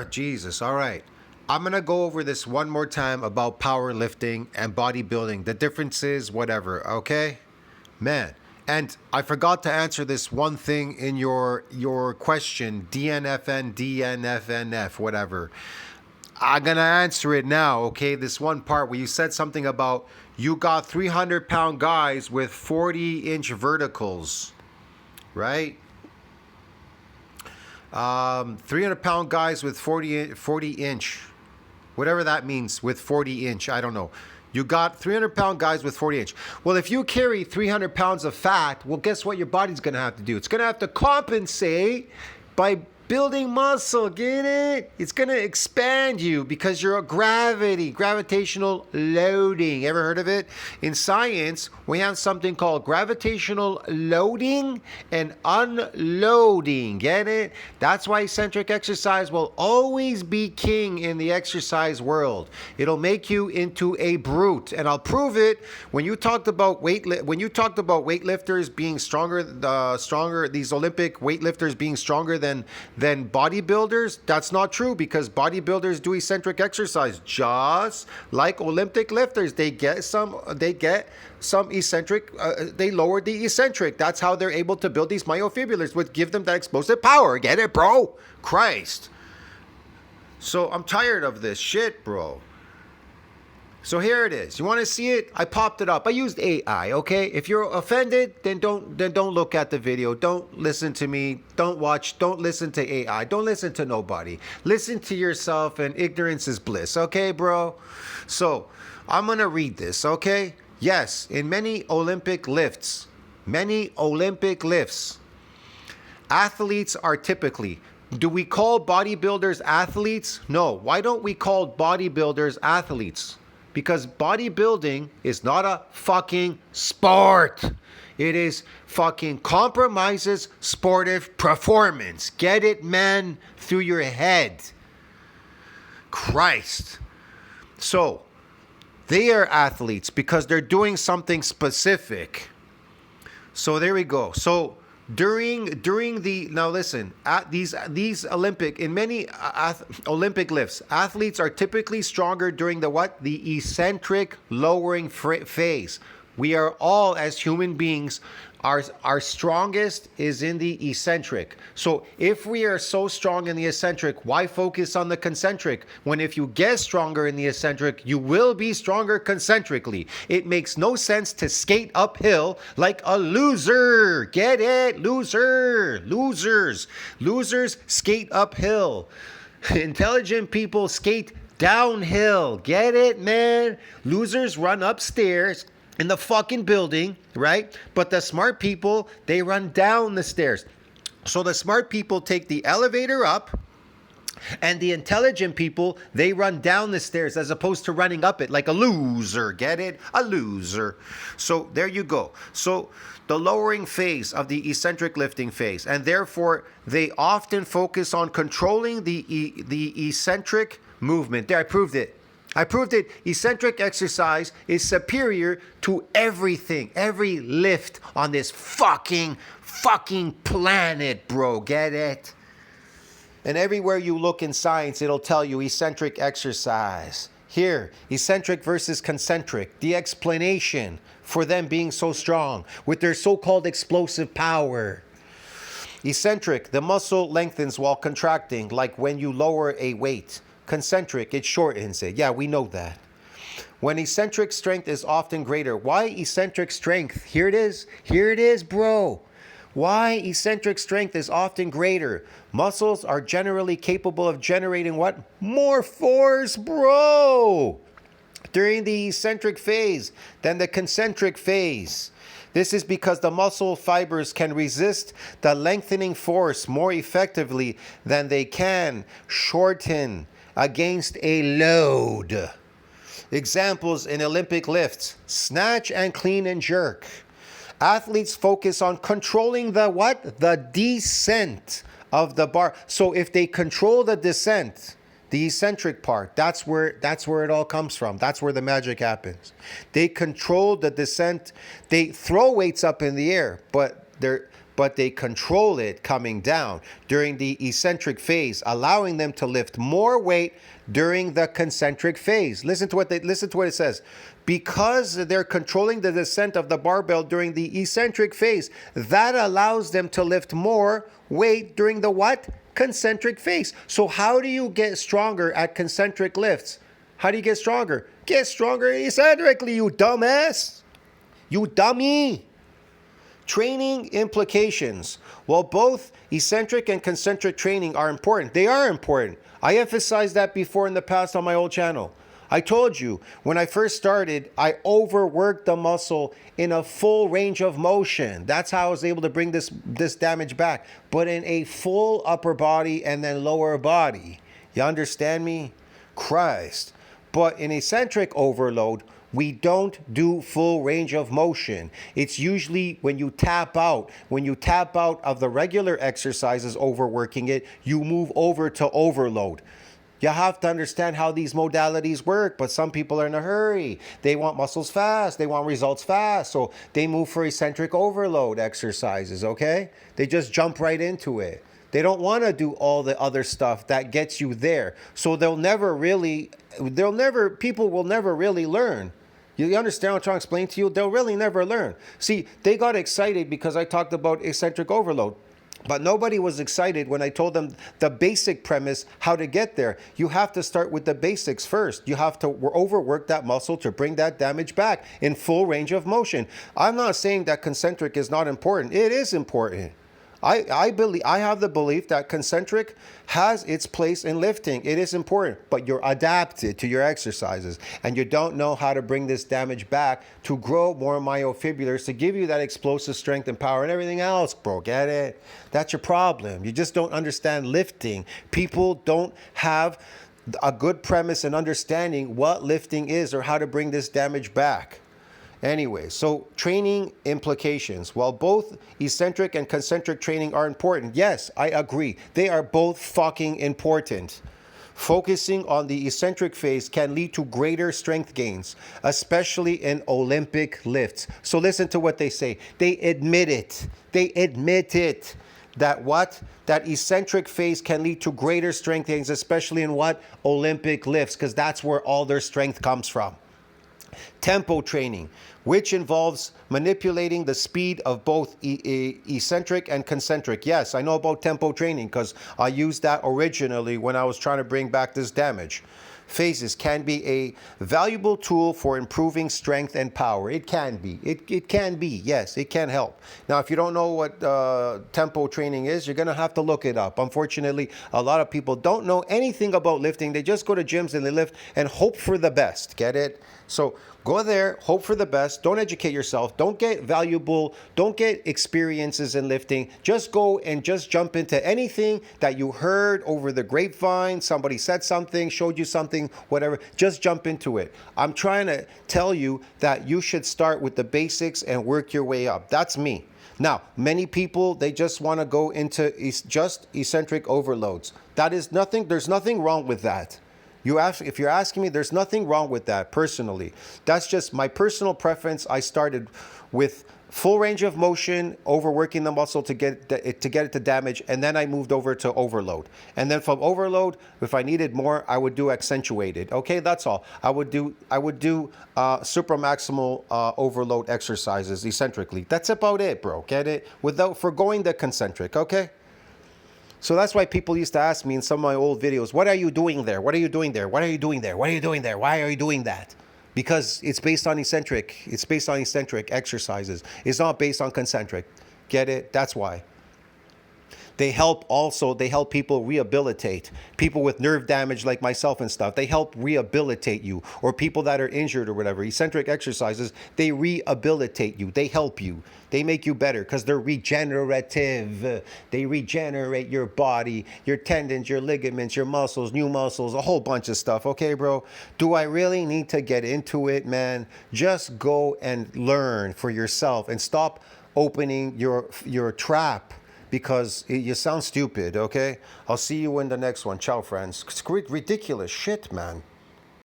Jesus, all right. I'm going to go over this one more time about powerlifting and bodybuilding, the differences, whatever, okay? Man, and I forgot to answer this one thing in your question, DnfnDnfnf, whatever. I'm going to answer it now, okay? This one part where you said something about you got 300-pound guys with 40-inch verticals, right? 300-pound guys with 40-inch, whatever that means, with 40-inch, I don't know. You got 300-pound guys with 40-inch. Well, if you carry 300 pounds of fat, well, guess what your body's going to have to do? It's going to have to compensate by building muscle, get it? It's going to expand you because you're a gravitational loading. Ever heard of it? In science, we have something called gravitational loading and unloading, get it? That's why eccentric exercise will always be king in the exercise world. It'll make you into a brute, and I'll prove it when you talked about weightlifters being stronger, these Olympic weightlifters being stronger than bodybuilders. That's not true, because bodybuilders do eccentric exercise just like Olympic lifters. They get some eccentric, they lower the eccentric. That's how they're able to build these myofibulars, which give them that explosive power. Get it, bro? Christ. So I'm tired of this shit, bro. So here it is. You want to see it? I popped it up. I used AI, okay? If you're offended, then don't look at the video. Don't listen to me. Don't listen to AI. Don't listen to nobody. Listen to yourself, and ignorance is bliss, okay, bro? So, I'm going to read this, okay? Yes, in many Olympic lifts, athletes are typically, do we call bodybuilders athletes? No. Why don't we call bodybuilders athletes? Because bodybuilding is not a fucking sport. It is fucking compromises sportive performance. Get it, man, through your head. Christ. So, they are athletes because they're doing something specific. So there we go. So during the, now listen, at these Olympic, in many Olympic lifts, athletes are typically stronger during the what? The eccentric lowering phase. We are all, as human beings, our strongest is in the eccentric. So if we are so strong in the eccentric, why focus on the concentric? When if you get stronger in the eccentric, you will be stronger concentrically. It makes no sense to skate uphill like a loser. Get it? Losers skate uphill. Intelligent people skate downhill. Get it, man? Losers run upstairs in the fucking building, right? But the smart people, they run down the stairs. So the smart people take the elevator up, and the intelligent people, they run down the stairs as opposed to running up it like a loser. Get it? A loser. So there you go. So the lowering phase of the eccentric lifting phase, and therefore they often focus on controlling the eccentric movement. There, I proved it. Eccentric exercise is superior to everything, every lift on this fucking planet, bro. Get it? And everywhere you look in science, it'll tell you eccentric exercise. Here, eccentric versus concentric. The explanation for them being so strong with their so-called explosive power. Eccentric, the muscle lengthens while contracting, like when you lower a weight. Concentric, it shortens it. Yeah, we know that. When eccentric strength is often greater. Why eccentric strength? Here it is, bro. Why eccentric strength is often greater. Muscles are generally capable of generating what? More force, bro, during the eccentric phase than the concentric phase. This is because the muscle fibers can resist the lengthening force more effectively than they can shorten against a load. Examples in Olympic lifts: snatch and clean and jerk. Athletes focus on controlling the what? The descent of the bar. So if they control the descent, the eccentric part, that's where it all comes from. That's where the magic happens. They control the descent. They throw weights up in the air, but but they control it coming down during the eccentric phase, allowing them to lift more weight during the concentric phase. Listen to what it says. Because they're controlling the descent of the barbell during the eccentric phase, that allows them to lift more weight during the what? Concentric phase. So how do you get stronger at concentric lifts? How do you get stronger? Get stronger eccentrically, you dumbass. You dummy. Training implications. Well, both eccentric and concentric training are important. They are important. I emphasized that before in the past on my old channel. I told you, when I first started, I overworked the muscle in a full range of motion. That's how I was able to bring this damage back. But in a full upper body and then lower body. You understand me? Christ. But in eccentric overload, we don't do full range of motion. It's usually when you tap out. When you tap out of the regular exercises, overworking it, you move over to overload. You have to understand how these modalities work, but some people are in a hurry. They want muscles fast. They want results fast. So they move for eccentric overload exercises, okay? They just jump right into it. They don't want to do all the other stuff that gets you there. So people will never really learn. You understand what I'm trying to explain to you? They'll really never learn. See, they got excited because I talked about eccentric overload. But nobody was excited when I told them the basic premise, how to get there. You have to start with the basics first. You have to overwork that muscle to bring that damage back in full range of motion. I'm not saying that concentric is not important. It is important. I have the belief that concentric has its place in lifting. It is important, but you're adapted to your exercises and you don't know how to bring this damage back to grow more myofibrillars to give you that explosive strength and power and everything else, bro. Get it? That's your problem. You just don't understand lifting. People don't have a good premise and understanding what lifting is or how to bring this damage back. Anyway, so training implications. While both eccentric and concentric training are important, yes, I agree. They are both fucking important. Focusing on the eccentric phase can lead to greater strength gains, especially in Olympic lifts. So listen to what they say. They admit it. That eccentric phase can lead to greater strength gains, especially in what? Olympic lifts, because that's where all their strength comes from. Tempo training, which involves manipulating the speed of both eccentric and concentric. Yes, I know about tempo training because I used that originally when I was trying to bring back this damage. Phases can be a valuable tool for improving strength and power. It can be. It can be. Yes, it can help. Now, if you don't know what tempo training is, you're going to have to look it up. Unfortunately, a lot of people don't know anything about lifting. They just go to gyms and they lift and hope for the best. Get it? So go there, hope for the best. Don't educate yourself. Don't get experiences in lifting. Just go and just jump into anything that you heard over the grapevine. Somebody said something, showed you something, whatever. Just jump into it. I'm trying to tell you that you should start with the basics and work your way up. That's me. Now, many people, they just want to go into just eccentric overloads. That is nothing. There's nothing wrong with that. If you're asking me, there's nothing wrong with that personally. That's just my personal preference. I started with full range of motion, overworking the muscle to get it to damage, and then I moved over to overload. And then from overload, if I needed more, I would do accentuated. Okay, that's all. I would do supramaximal overload exercises eccentrically. That's about it, bro. Get it? Without forgoing the concentric. Okay. So that's why people used to ask me in some of my old videos, what are you doing there? What are you doing there? What are you doing there? What are you doing there? Why are you doing that? Because it's based on eccentric. It's based on eccentric exercises. It's not based on concentric. Get it? That's why. They help people rehabilitate. People with nerve damage like myself and stuff, they help rehabilitate you. Or people that are injured or whatever. Eccentric exercises, they rehabilitate you. They help you. They make you better because they're regenerative. They regenerate your body, your tendons, your ligaments, your muscles, new muscles, a whole bunch of stuff. Okay, bro? Do I really need to get into it, man? Just go and learn for yourself and stop opening your trap. Because you sound stupid, okay? I'll see you in the next one. Ciao, friends. It's ridiculous shit, man.